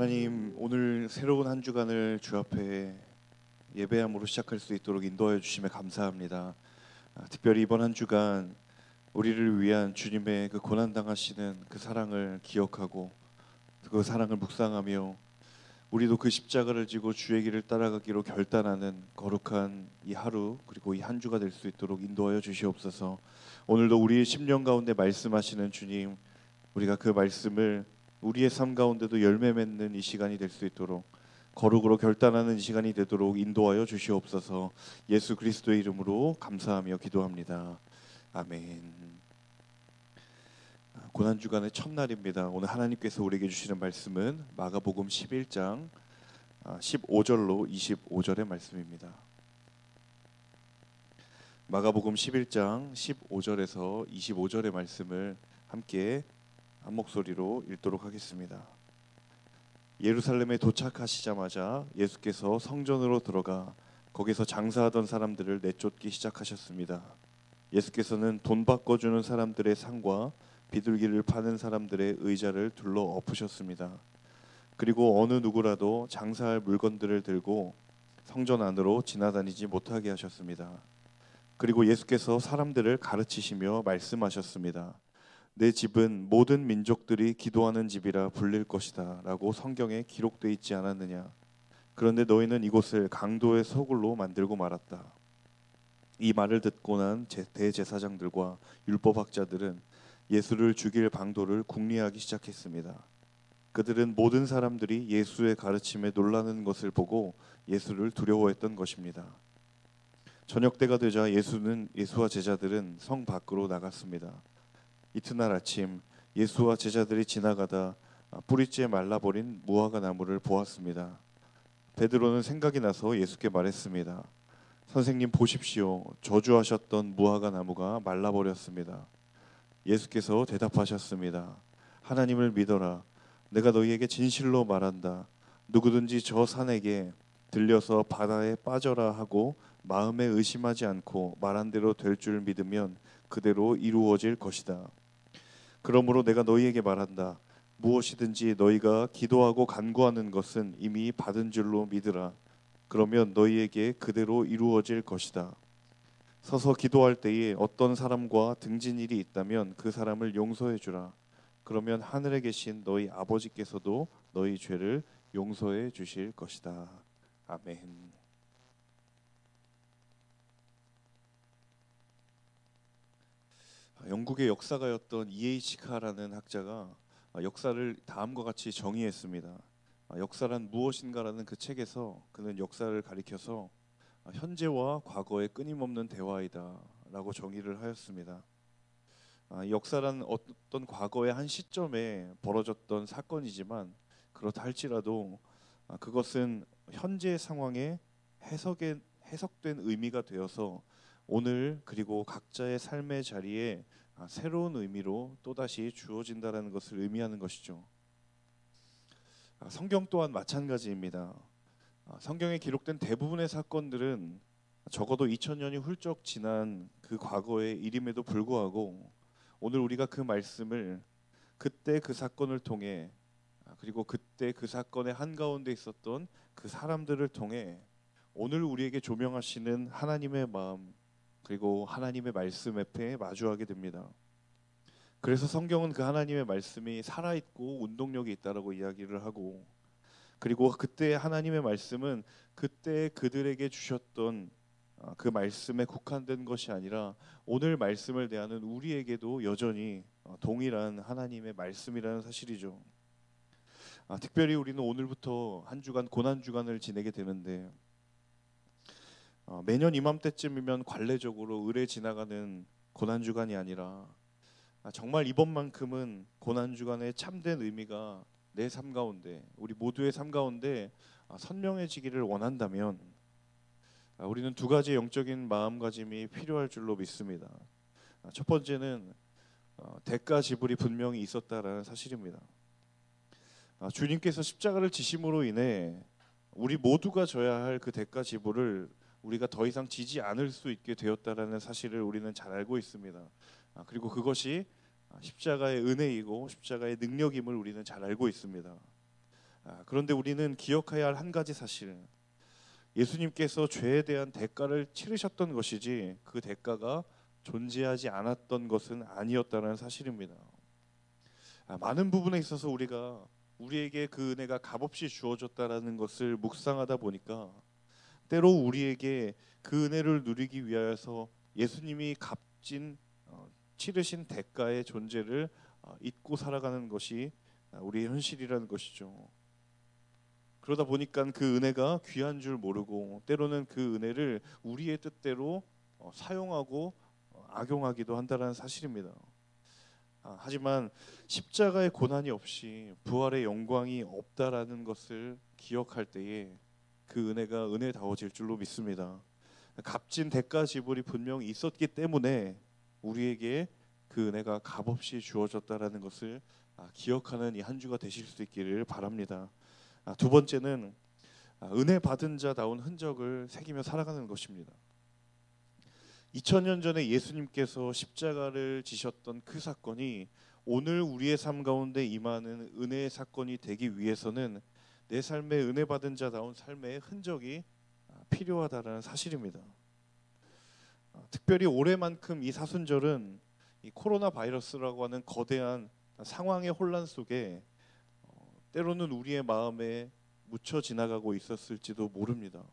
하나님, 오늘 새로운 한 주간을 주 앞에 예배함으로 시작할 수 있도록 인도하여 주심에 감사합니다. 특별히 이번 한 주간 우리를 위한 주님의 그 고난 당하시는 그 사랑을 기억하고 그 사랑을 묵상하며 우리도 그 십자가를 지고 주의 길을 따라가기로 결단하는 거룩한 이 하루, 그리고 이 한 주가 될 수 있도록 인도하여 주시옵소서. 오늘도 우리의 심령 가운데 말씀하시는 주님, 우리가 그 말씀을 우리의 삶 가운데도 열매 맺는 이 시간이 될 수 있도록, 거룩으로 결단하는 이 시간이 되도록 인도하여 주시옵소서. 예수 그리스도의 이름으로 감사하며 기도합니다. 아멘. 고난주간의 첫날입니다. 오늘 하나님께서 우리에게 주시는 말씀은 마가복음 11장 15절로 25절의 말씀입니다. 마가복음 11장 15절에서 25절의 말씀을 함께 한 목소리로 읽도록 하겠습니다. 예루살렘에 도착하시자마자 예수께서 성전으로 들어가 거기서 장사하던 사람들을 내쫓기 시작하셨습니다. 예수께서는 돈 바꿔주는 사람들의 상과 비둘기를 파는 사람들의 의자를 둘러 엎으셨습니다. 그리고 어느 누구라도 장사할 물건들을 들고 성전 안으로 지나다니지 못하게 하셨습니다. 그리고 예수께서 사람들을 가르치시며 말씀하셨습니다. 내 집은 모든 민족들이 기도하는 집이라 불릴 것이다 라고 성경에 기록되어 있지 않았느냐. 그런데 너희는 이곳을 강도의 서굴로 만들고 말았다. 이 말을 듣고 난 대제사장들과 율법학자들은 예수를 죽일 방도를 궁리하기 시작했습니다. 그들은 모든 사람들이 예수의 가르침에 놀라는 것을 보고 예수를 두려워했던 것입니다. 저녁 때가 되자 예수와 제자들은 성 밖으로 나갔습니다. 이튿날 아침 예수와 제자들이 지나가다 뿌리째 말라버린 무화과 나무를 보았습니다. 베드로는 생각이 나서 예수께 말했습니다. 선생님, 보십시오. 저주하셨던 무화과 나무가 말라버렸습니다. 예수께서 대답하셨습니다. 하나님을 믿어라. 내가 너희에게 진실로 말한다. 누구든지 저 산에게 들려서 바다에 빠져라 하고 마음에 의심하지 않고 말한 대로 될 줄 믿으면 그대로 이루어질 것이다. 그러므로 내가 너희에게 말한다. 무엇이든지 너희가 기도하고 간구하는 것은 이미 받은 줄로 믿으라. 그러면 너희에게 그대로 이루어질 것이다. 서서 기도할 때에 어떤 사람과 등진 일이 있다면 그 사람을 용서해 주라. 그러면 하늘에 계신 너희 아버지께서도 너희 죄를 용서해 주실 것이다. 아멘. 영국의 역사가였던 E.H. 카라는 학자가 역사를 다음과 같이 정의했습니다. 역사란 무엇인가라는 그 책에서 그는 역사를 가리켜서 현재와 과거의 끊임없는 대화이다 라고 정의를 하였습니다. 역사란 어떤 과거의 한 시점에 벌어졌던 사건이지만 그렇다 할지라도 그것은 현재 상황에 해석된 의미가 되어서 오늘 그리고 각자의 삶의 자리에 새로운 의미로 또다시 주어진다라는 것을 의미하는 것이죠. 성경 또한 마찬가지입니다. 성경에 기록된 대부분의 사건들은 적어도 2000년이 훌쩍 지난 그 과거의 일임에도 불구하고 오늘 우리가 그 말씀을 그때 그 사건을 통해, 그리고 그때 그 사건의 한가운데 있었던 그 사람들을 통해 오늘 우리에게 조명하시는 하나님의 마음, 그리고 하나님의 말씀 앞에 마주하게 됩니다. 그래서 성경은 그 하나님의 말씀이 살아있고 운동력이 있다라고 이야기를 하고, 그리고 그때 하나님의 말씀은 그때 그들에게 주셨던 그 말씀에 국한된 것이 아니라 오늘 말씀을 대하는 우리에게도 여전히 동일한 하나님의 말씀이라는 사실이죠. 특별히 우리는 오늘부터 한 주간 고난 주간을 지내게 되는데 매년 이맘때쯤이면 관례적으로 의례 지나가는 고난 주간이 아니라 정말 이번만큼은 고난 주간의 참된 의미가 내 삶 가운데, 우리 모두의 삶 가운데 선명해지기를 원한다면 우리는 두 가지 영적인 마음가짐이 필요할 줄로 믿습니다. 첫 번째는 대가 지불이 분명히 있었다라는 사실입니다. 주님께서 십자가를 지심으로 인해 우리 모두가 져야 할 그 대가 지불을 우리가 더 이상 지지 않을 수 있게 되었다라는 사실을 우리는 잘 알고 있습니다. 그리고 그것이 십자가의 은혜이고 십자가의 능력임을 우리는 잘 알고 있습니다. 그런데 우리는 기억해야 할 한 가지 사실, 예수님께서 죄에 대한 대가를 치르셨던 것이지 그 대가가 존재하지 않았던 것은 아니었다는 사실입니다. 많은 부분에 있어서 우리가 우리에게 그 은혜가 값없이 주어졌다라는 것을 묵상하다 보니까 때로 우리에게 그 은혜를 누리기 위하여서 예수님이 값진 치르신 대가의 존재를 잊고 살아가는 것이 우리의 현실이라는 것이죠. 그러다 보니까 그 은혜가 귀한 줄 모르고 때로는 그 은혜를 우리의 뜻대로 사용하고 악용하기도 한다는 사실입니다. 하지만 십자가의 고난이 없이 부활의 영광이 없다라는 것을 기억할 때에 그 은혜가 은혜다워질 줄로 믿습니다. 값진 대가 지불이 분명히 있었기 때문에 우리에게 그 은혜가 값없이 주어졌다라는 것을 기억하는 이 한 주가 되실 수 있기를 바랍니다. 두 번째는 은혜 받은 자다운 흔적을 새기며 살아가는 것입니다. 2000년 전에 예수님께서 십자가를 지셨던 그 사건이 오늘 우리의 삶 가운데 임하는 은혜의 사건이 되기 위해서는 내 삶에 은혜 받은 자다운 삶의 흔적이 필요하다는 사실입니다. 특별히 올해만큼 이 사순절은 이 코로나 바이러스라고 하는 거대한 상황의 혼란 속에 때로는 우리의 마음에 묻혀 지나가고 있었을지도 모릅니다.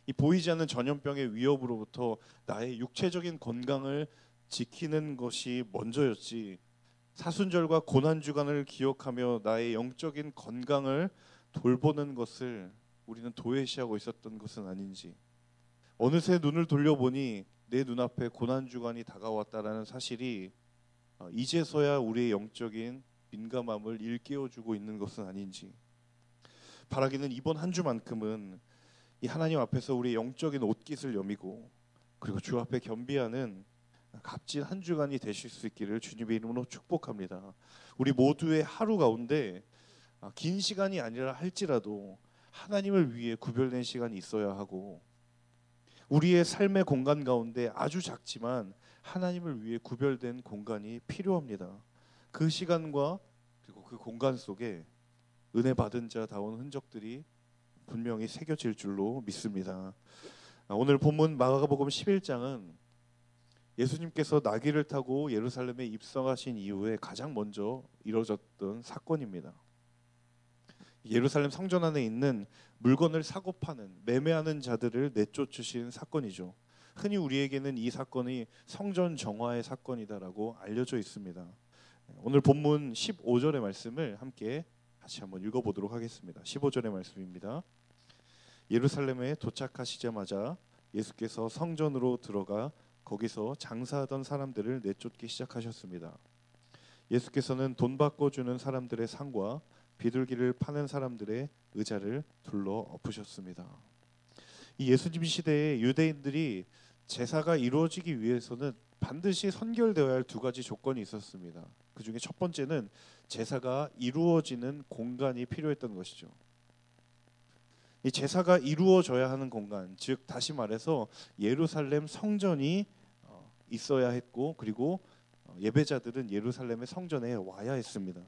이 보이지 않는 전염병의 위협으로부터 나의 육체적인 건강을 지키는 것이 먼저였지, 사순절과 고난주간을 기억하며 나의 영적인 건강을 돌보는 것을 우리는 도외시하고 있었던 것은 아닌지, 어느새 눈을 돌려보니 내 눈앞에 고난주간이 다가왔다라는 사실이 이제서야 우리의 영적인 민감함을 일깨워주고 있는 것은 아닌지, 바라기는 이번 한 주만큼은 이 하나님 앞에서 우리의 영적인 옷깃을 여미고 그리고 주 앞에 겸비하는 값진 한 주간이 되실 수 있기를 주님의 이름으로 축복합니다. 우리 모두의 하루 가운데 긴 시간이 아니라 할지라도 하나님을 위해 구별된 시간이 있어야 하고, 우리의 삶의 공간 가운데 아주 작지만 하나님을 위해 구별된 공간이 필요합니다. 그 시간과 그리고 그 공간 속에 은혜 받은 자다운 흔적들이 분명히 새겨질 줄로 믿습니다. 오늘 본문 마가복음 11장은 예수님께서 나귀를 타고 예루살렘에 입성하신 이후에 가장 먼저 이루어졌던 사건입니다. 예루살렘 성전 안에 있는 물건을 사고 파는, 매매하는 자들을 내쫓으신 사건이죠. 흔히 우리에게는 이 사건이 성전 정화의 사건이다라고 알려져 있습니다. 오늘 본문 15절의 말씀을 함께 같이 한번 읽어보도록 하겠습니다. 15절의 말씀입니다. 예루살렘에 도착하시자마자 예수께서 성전으로 들어가 거기서 장사하던 사람들을 내쫓기 시작하셨습니다. 예수께서는 돈 바꿔 주는 사람들의 상과 비둘기를 파는 사람들의 의자를 둘러 엎으셨습니다. 이 예수님 시대에 유대인들이 제사가 이루어지기 위해서는 반드시 선결되어야 할 두 가지 조건이 있었습니다. 그 중에 첫 번째는 제사가 이루어지는 공간이 필요했던 것이죠. 이 제사가 이루어져야 하는 공간, 즉 다시 말해서 예루살렘 성전이 있어야 했고, 그리고 예배자들은 예루살렘의 성전에 와야 했습니다.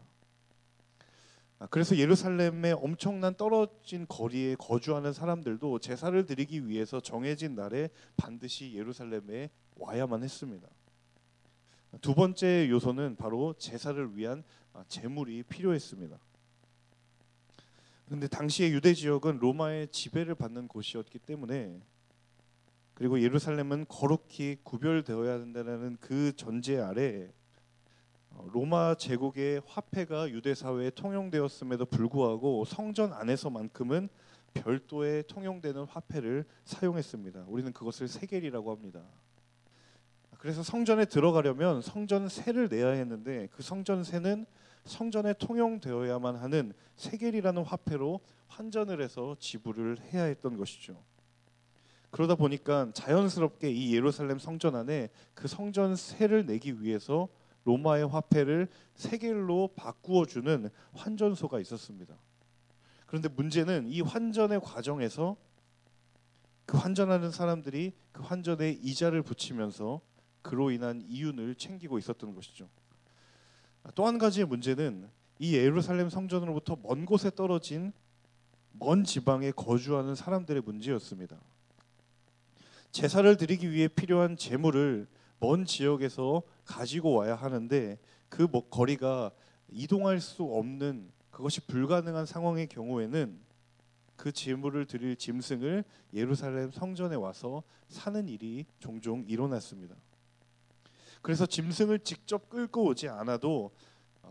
그래서 예루살렘의 엄청난 떨어진 거리에 거주하는 사람들도 제사를 드리기 위해서 정해진 날에 반드시 예루살렘에 와야만 했습니다. 두 번째 요소는 바로 제사를 위한 제물이 필요했습니다. 그런데 당시의 유대 지역은 로마의 지배를 받는 곳이었기 때문에, 그리고 예루살렘은 거룩히 구별되어야 한다는 그 전제 아래 로마 제국의 화폐가 유대 사회에 통용되었음에도 불구하고 성전 안에서만큼은 별도의 통용되는 화폐를 사용했습니다. 우리는 그것을 세겔이라고 합니다. 그래서 성전에 들어가려면 성전세를 내야 했는데 그 성전세는 성전에 통용되어야만 하는 세겔이라는 화폐로 환전을 해서 지불을 해야 했던 것이죠. 그러다 보니까 자연스럽게 이 예루살렘 성전 안에 그 성전세를 내기 위해서 로마의 화폐를 세겔로 바꾸어 주는 환전소가 있었습니다. 그런데 문제는 이 환전의 과정에서 그 환전하는 사람들이 그 환전에 이자를 붙이면서 그로 인한 이윤을 챙기고 있었던 것이죠. 또 한 가지의 문제는 이 예루살렘 성전으로부터 먼 곳에 떨어진 먼 지방에 거주하는 사람들의 문제였습니다. 제사를 드리기 위해 필요한 제물을 먼 지역에서 가지고 와야 하는데 그 거리가 이동할 수 없는, 그것이 불가능한 상황의 경우에는 그 제물을 드릴 짐승을 예루살렘 성전에 와서 사는 일이 종종 일어났습니다. 그래서 짐승을 직접 끌고 오지 않아도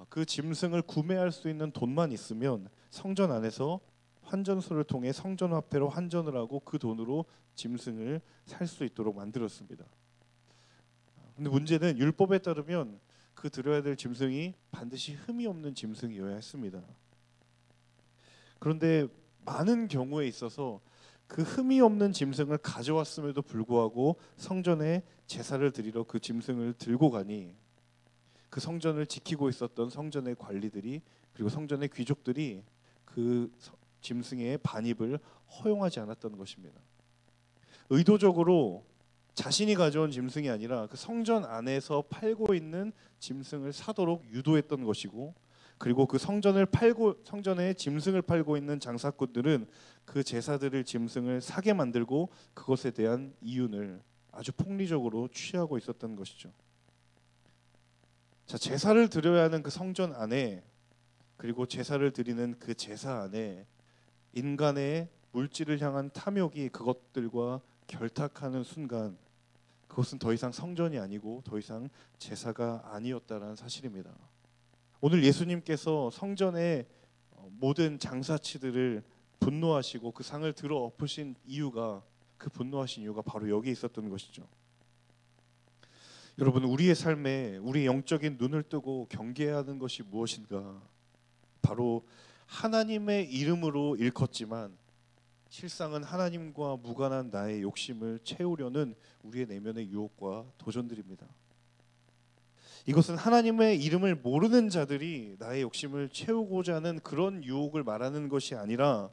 그 짐승을 구매할 수 있는 돈만 있으면 성전 안에서 환전소를 통해 성전화폐로 환전을 하고 그 돈으로 짐승을 살 수 있도록 만들었습니다. 근데 문제는 율법에 따르면 그 드려야 될 짐승이 반드시 흠이 없는 짐승이어야 했습니다. 그런데 많은 경우에 있어서 그 흠이 없는 짐승을 가져왔음에도 불구하고 성전에 제사를 드리러 그 짐승을 들고 가니 그 성전을 지키고 있었던 성전의 관리들이, 그리고 성전의 귀족들이 그 짐승의 반입을 허용하지 않았던 것입니다. 의도적으로 자신이 가져온 짐승이 아니라 그 성전 안에서 팔고 있는 짐승을 사도록 유도했던 것이고, 그리고 그 성전에 짐승을 팔고 있는 장사꾼들은 그 제사드릴 짐승을 사게 만들고 그것에 대한 이윤을 아주 폭리적으로 취하고 있었던 것이죠. 자, 제사를 드려야 하는 그 성전 안에, 그리고 제사를 드리는 그 제사 안에 인간의 물질을 향한 탐욕이 그것들과 결탁하는 순간 그것은 더 이상 성전이 아니고 더 이상 제사가 아니었다는 사실입니다. 오늘 예수님께서 성전의 모든 장사치들을 분노하시고 그 상을 들어 엎으신 이유가, 그 분노하신 이유가 바로 여기 있었던 것이죠. 여러분, 우리의 삶에 우리 영적인 눈을 뜨고 경계해야 하는 것이 무엇인가? 바로 하나님의 이름으로 일컫지만 실상은 하나님과 무관한 나의 욕심을 채우려는 우리의 내면의 유혹과 도전들입니다. 이것은 하나님의 이름을 모르는 자들이 나의 욕심을 채우고자 하는 그런 유혹을 말하는 것이 아니라,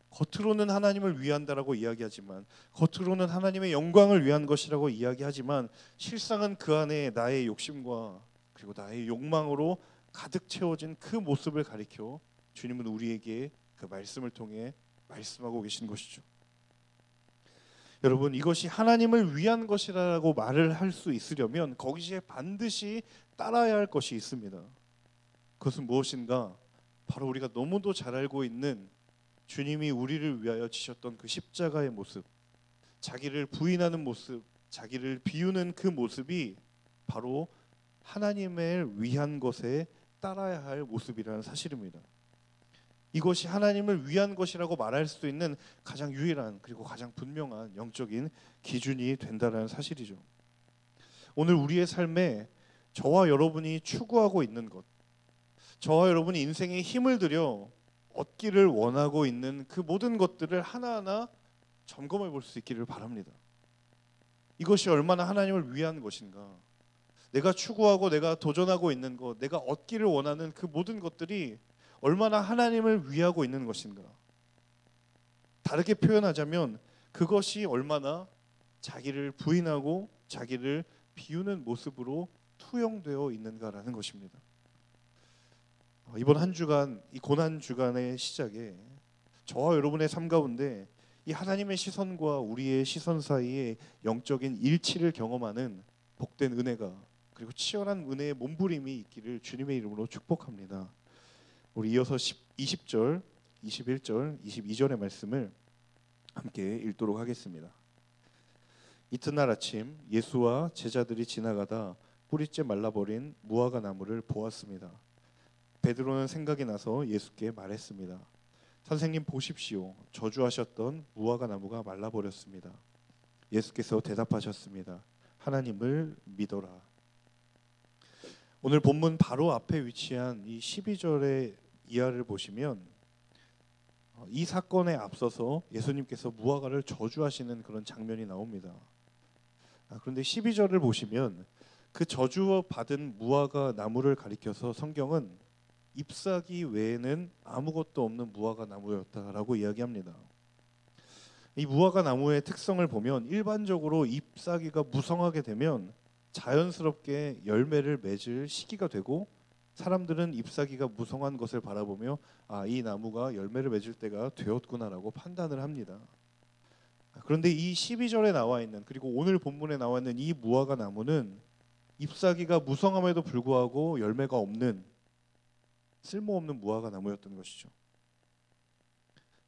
겉으로는 하나님을 위한다라고 이야기하지만, 겉으로는 하나님의 영광을 위한 것이라고 이야기하지만 실상은 그 안에 나의 욕심과 그리고 나의 욕망으로 가득 채워진 그 모습을 가리켜 주님은 우리에게 그 말씀을 통해 말씀하고 계신 것이죠. 여러분, 이것이 하나님을 위한 것이라고 말을 할 수 있으려면 거기에 반드시 따라야 할 것이 있습니다. 그것은 무엇인가? 바로 우리가 너무도 잘 알고 있는 주님이 우리를 위하여 지셨던 그 십자가의 모습, 자기를 부인하는 모습, 자기를 비우는 그 모습이 바로 하나님을 위한 것에 따라야 할 모습이라는 사실입니다. 이것이 하나님을 위한 것이라고 말할 수 있는 가장 유일한, 그리고 가장 분명한 영적인 기준이 된다는 사실이죠. 오늘 우리의 삶에 저와 여러분이 추구하고 있는 것, 저와 여러분이 인생에 힘을 들여 얻기를 원하고 있는 그 모든 것들을 하나하나 점검해 볼 수 있기를 바랍니다. 이것이 얼마나 하나님을 위한 것인가? 내가 추구하고 내가 도전하고 있는 것, 내가 얻기를 원하는 그 모든 것들이 얼마나 하나님을 위하고 있는 것인가? 다르게 표현하자면 그것이 얼마나 자기를 부인하고 자기를 비우는 모습으로 투영되어 있는가라는 것입니다. 이번 한 주간, 이 고난 주간의 시작에 저와 여러분의 삶 가운데 이 하나님의 시선과 우리의 시선 사이에 영적인 일치를 경험하는 복된 은혜가, 그리고 치열한 은혜의 몸부림이 있기를 주님의 이름으로 축복합니다. 우리 이어서 20절, 21절, 22절의 말씀을 함께 읽도록 하겠습니다. 이튿날 아침 예수와 제자들이 지나가다 뿌리째 말라버린 무화과 나무를 보았습니다. 베드로는 생각이 나서 예수께 말했습니다. 선생님, 보십시오. 저주하셨던 무화과 나무가 말라버렸습니다. 예수께서 대답하셨습니다. 하나님을 믿어라. 오늘 본문 바로 앞에 위치한 이 12절의 이하를 보시면 이 사건에 앞서서 예수님께서 무화과를 저주하시는 그런 장면이 나옵니다. 그런데 12절을 보시면 그 저주받은 무화과 나무를 가리켜서 성경은 잎사귀 외에는 아무것도 없는 무화과 나무였다라고 이야기합니다. 이 무화과 나무의 특성을 보면 일반적으로 잎사귀가 무성하게 되면 자연스럽게 열매를 맺을 시기가 되고 사람들은 잎사귀가 무성한 것을 바라보며 이 나무가 열매를 맺을 때가 되었구나라고 판단을 합니다. 그런데 이 12절에 나와 있는, 그리고 오늘 본문에 나와 있는 이 무화과 나무는 잎사귀가 무성함에도 불구하고 열매가 없는 쓸모없는 무화과 나무였던 것이죠.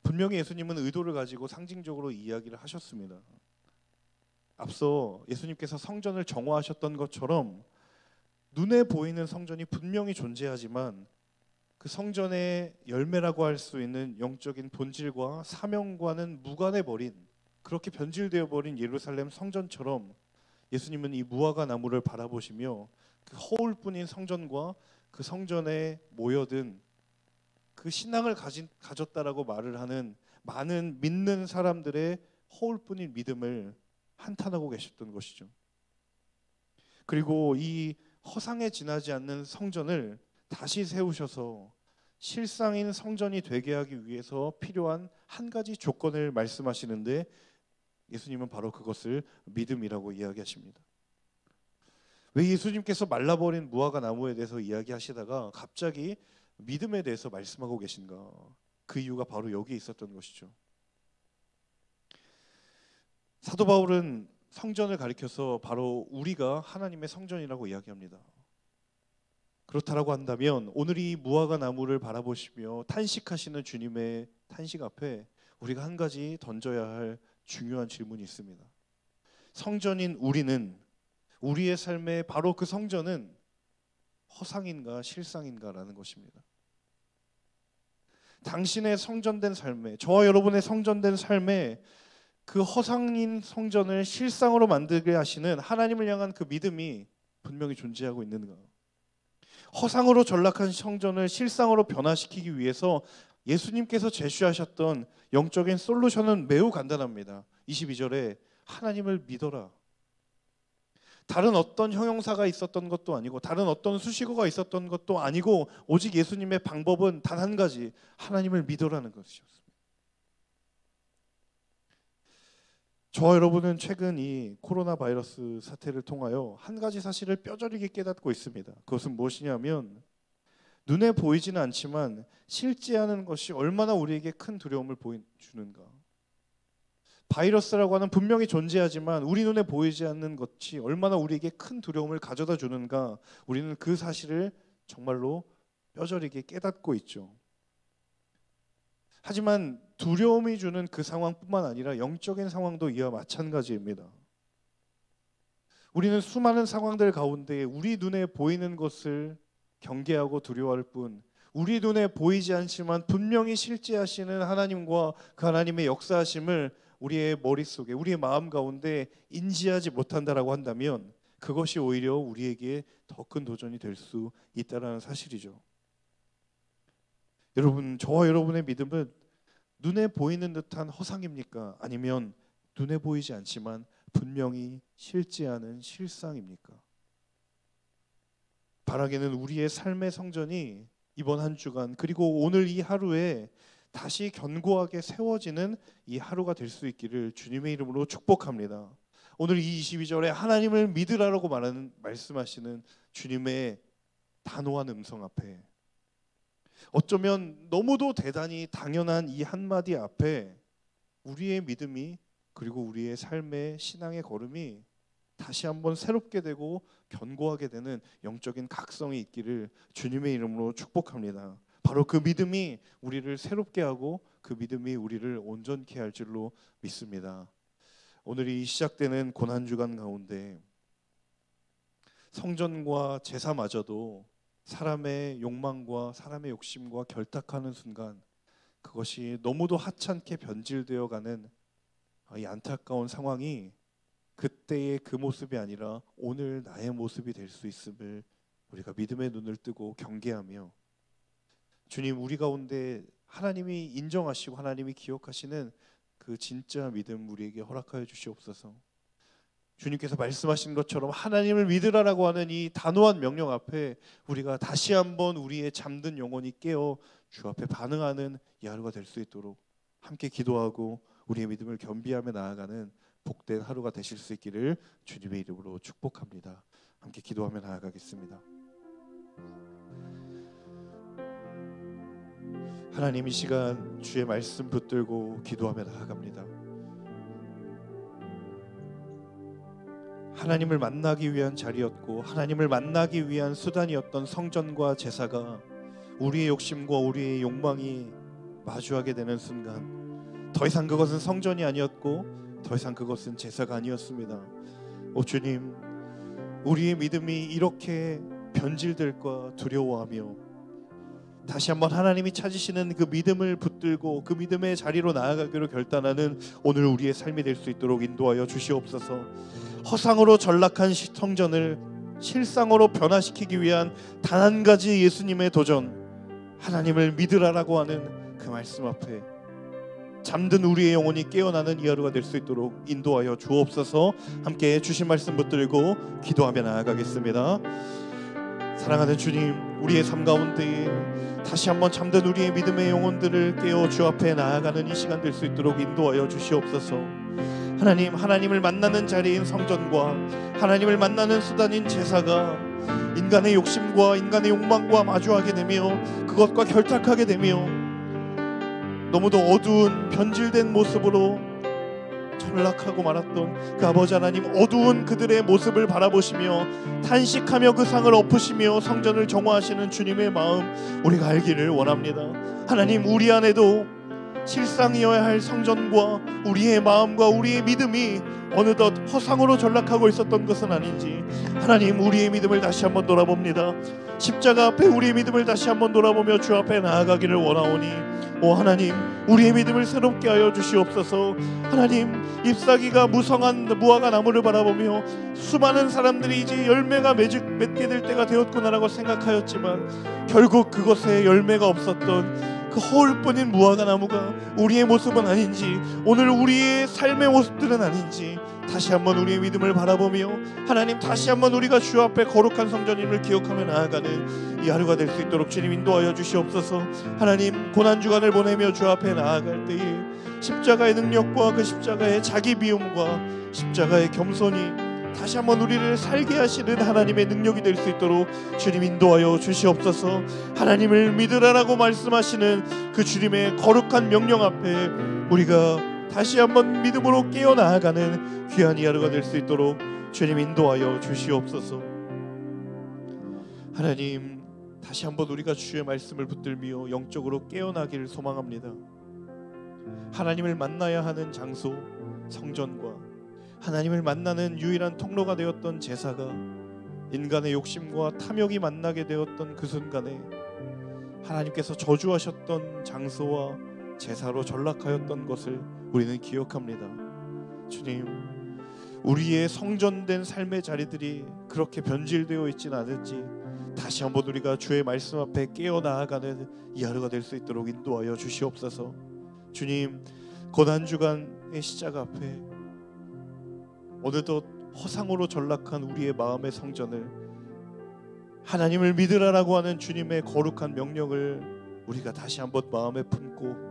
분명히 예수님은 의도를 가지고 상징적으로 이야기를 하셨습니다. 앞서 예수님께서 성전을 정화하셨던 것처럼 눈에 보이는 성전이 분명히 존재하지만 그 성전의 열매라고 할 수 있는 영적인 본질과 사명과는 무관해 버린, 그렇게 변질되어 버린 예루살렘 성전처럼 예수님은 이 무화과 나무를 바라보시며 그 허울뿐인 성전과 그 성전에 모여든 그 신앙을 가졌다라고 말을 하는 많은 믿는 사람들의 허울뿐인 믿음을 한탄하고 계셨던 것이죠. 그리고 이 허상에 지나지 않는 성전을 다시 세우셔서 실상인 성전이 되게 하기 위해서 필요한 한 가지 조건을 말씀하시는데 예수님은 바로 그것을 믿음이라고 이야기하십니다. 왜 예수님께서 말라버린 무화과 나무에 대해서 이야기하시다가 갑자기 믿음에 대해서 말씀하고 계신가? 그 이유가 바로 여기에 있었던 것이죠. 사도 바울은 성전을 가리켜서 바로 우리가 하나님의 성전이라고 이야기합니다. 그렇다라고 한다면 오늘 이 무화과 나무를 바라보시며 탄식하시는 주님의 탄식 앞에 우리가 한 가지 던져야 할 중요한 질문이 있습니다. 성전인 우리는, 우리의 삶의 바로 그 성전은 허상인가 실상인가라는 것입니다. 당신의 성전된 삶에, 저와 여러분의 성전된 삶에 그 허상인 성전을 실상으로 만들게 하시는 하나님을 향한 그 믿음이 분명히 존재하고 있는가? 허상으로 전락한 성전을 실상으로 변화시키기 위해서 예수님께서 제시하셨던 영적인 솔루션은 매우 간단합니다. 22절에 하나님을 믿어라. 다른 어떤 형용사가 있었던 것도 아니고 다른 어떤 수식어가 있었던 것도 아니고 오직 예수님의 방법은 단 한 가지, 하나님을 믿으라는 것이었습니다. 저와 여러분은 최근 이 코로나 바이러스 사태를 통하여 한 가지 사실을 뼈저리게 깨닫고 있습니다. 그것은 무엇이냐면 눈에 보이지는 않지만 실제하는 것이 얼마나 우리에게 큰 두려움을 주는가. 바이러스라고 하는 분명히 존재하지만 우리 눈에 보이지 않는 것이 얼마나 우리에게 큰 두려움을 가져다 주는가, 우리는 그 사실을 정말로 뼈저리게 깨닫고 있죠. 하지만 두려움이 주는 그 상황뿐만 아니라 영적인 상황도 이와 마찬가지입니다. 우리는 수많은 상황들 가운데 우리 눈에 보이는 것을 경계하고 두려워할 뿐 우리 눈에 보이지 않지만 분명히 실제하시는 하나님과 그 하나님의 역사하심을 우리의 머릿속에, 우리의 마음 가운데 인지하지 못한다라고 한다면 그것이 오히려 우리에게 더 큰 도전이 될 수 있다는 사실이죠. 여러분, 저와 여러분의 믿음은 눈에 보이는 듯한 허상입니까? 아니면 눈에 보이지 않지만 분명히 실제하는 실상입니까? 바라기는 우리의 삶의 성전이 이번 한 주간 그리고 오늘 이 하루에 다시 견고하게 세워지는 이 하루가 될 수 있기를 주님의 이름으로 축복합니다. 오늘 이 22절에 하나님을 믿으라고 말씀하시는 주님의 단호한 음성 앞에 어쩌면 너무도 대단히 당연한 이 한마디 앞에 우리의 믿음이 그리고 우리의 삶의 신앙의 걸음이 다시 한번 새롭게 되고 견고하게 되는 영적인 각성이 있기를 주님의 이름으로 축복합니다. 바로 그 믿음이 우리를 새롭게 하고 그 믿음이 우리를 온전케 할 줄로 믿습니다. 오늘이 시작되는 고난주간 가운데 성전과 제사마저도 사람의 욕망과 사람의 욕심과 결탁하는 순간 그것이 너무도 하찮게 변질되어 가는 이 안타까운 상황이 그때의 그 모습이 아니라 오늘 나의 모습이 될 수 있음을 우리가 믿음의 눈을 뜨고 경계하며 주님, 우리 가운데 하나님이 인정하시고 하나님이 기억하시는 그 진짜 믿음 우리에게 허락하여 주시옵소서. 주님께서 말씀하신 것처럼 하나님을 믿으라라고 하는 이 단호한 명령 앞에 우리가 다시 한번 우리의 잠든 영혼이 깨어 주 앞에 반응하는 이 하루가 될 수 있도록 함께 기도하고 우리의 믿음을 겸비하며 나아가는 복된 하루가 되실 수 있기를 주님의 이름으로 축복합니다. 함께 기도하며 나아가겠습니다. 하나님, 이 시간 주의 말씀 붙들고 기도하며 나아갑니다. 하나님을 만나기 위한 자리였고 하나님을 만나기 위한 수단이었던 성전과 제사가 우리의 욕심과 우리의 욕망이 마주하게 되는 순간 더 이상 그것은 성전이 아니었고 더 이상 그것은 제사가 아니었습니다. 오 주님, 우리의 믿음이 이렇게 변질될까 두려워하며 다시 한번 하나님이 찾으시는 그 믿음을 붙들고 그 믿음의 자리로 나아가기로 결단하는 오늘 우리의 삶이 될 수 있도록 인도하여 주시옵소서. 허상으로 전락한 성전을 실상으로 변화시키기 위한 단 한 가지 예수님의 도전, 하나님을 믿으라라고 하는 그 말씀 앞에 잠든 우리의 영혼이 깨어나는 이 하루가 될 수 있도록 인도하여 주옵소서. 함께 주신 말씀 붙들고 기도하며 나아가겠습니다. 사랑하는 주님, 우리의 삶 가운데 다시 한번 잠든 우리의 믿음의 영혼들을 깨워 주 앞에 나아가는 이 시간 될 수 있도록 인도하여 주시옵소서. 하나님, 하나님을 만나는 자리인 성전과 하나님을 만나는 수단인 제사가 인간의 욕심과 인간의 욕망과 마주하게 되며 그것과 결탁하게 되며 너무도 어두운 변질된 모습으로 전락하고 말았던 그 아버지 하나님, 어두운 그들의 모습을 바라보시며 탄식하며 그 상을 엎으시며 성전을 정화하시는 주님의 마음 우리가 알기를 원합니다. 하나님, 우리 안에도 실상이어야 할 성전과 우리의 마음과 우리의 믿음이 어느덧 허상으로 전락하고 있었던 것은 아닌지 하나님, 우리의 믿음을 다시 한번 돌아봅니다. 십자가 앞에 우리의 믿음을 다시 한번 돌아보며 주 앞에 나아가기를 원하오니 오 하나님, 우리의 믿음을 새롭게 하여 주시옵소서. 하나님, 잎사귀가 무성한 무화과 나무를 바라보며 수많은 사람들이 이제 열매가 맺게 될 때가 되었구나라고 생각하였지만 결국 그것에 열매가 없었던 그 허울뿐인 무화과 나무가 우리의 모습은 아닌지, 오늘 우리의 삶의 모습들은 아닌지 다시 한번 우리의 믿음을 바라보며 하나님, 다시 한번 우리가 주 앞에 거룩한 성전임을 기억하며 나아가는 이 하루가 될 수 있도록 주님 인도하여 주시옵소서. 하나님, 고난주간을 보내며 주 앞에 나아갈 때에 십자가의 능력과 그 십자가의 자기 비움과 십자가의 겸손이 다시 한번 우리를 살게 하시는 하나님의 능력이 될 수 있도록 주님 인도하여 주시옵소서. 하나님을 믿으라라고 말씀하시는 그 주님의 거룩한 명령 앞에 우리가 다시 한번 믿음으로 깨어나가는 귀한 이 하루가 될 수 있도록 주님 인도하여 주시옵소서. 하나님, 다시 한번 우리가 주의 말씀을 붙들며 영적으로 깨어나기를 소망합니다. 하나님을 만나야 하는 장소 성전과 하나님을 만나는 유일한 통로가 되었던 제사가 인간의 욕심과 탐욕이 만나게 되었던 그 순간에 하나님께서 저주하셨던 장소와 제사로 전락하였던 것을 우리는 기억합니다. 주님, 우리의 성전된 삶의 자리들이 그렇게 변질되어 있지는 않을지 다시 한번 우리가 주의 말씀 앞에 깨어나가는 이 하루가 될 수 있도록 인도하여 주시옵소서. 주님, 고난주간의 시작 앞에 어느덧 허상으로 전락한 우리의 마음의 성전을 하나님을 믿으라라고 하는 주님의 거룩한 명령을 우리가 다시 한번 마음에 품고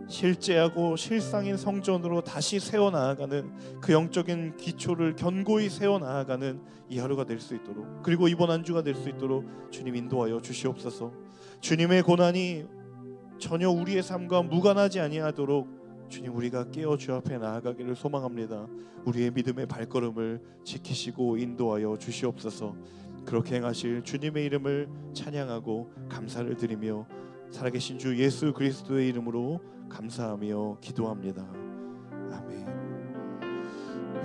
실제하고 실상인 성전으로 다시 세워나가는 그 영적인 기초를 견고히 세워나가는 이 하루가 될 수 있도록, 그리고 이번 한 주가 될 수 있도록 주님 인도하여 주시옵소서. 주님의 고난이 전혀 우리의 삶과 무관하지 아니하도록 주님, 우리가 깨어 주 앞에 나아가기를 소망합니다. 우리의 믿음의 발걸음을 지키시고 인도하여 주시옵소서. 그렇게 행하실 주님의 이름을 찬양하고 감사를 드리며 살아계신 주 예수 그리스도의 이름으로 감사하며 기도합니다. 아멘.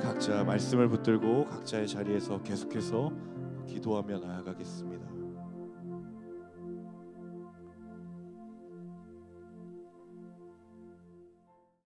각자 말씀을 붙들고 각자의 자리에서 계속해서 기도하며 나아가겠습니다.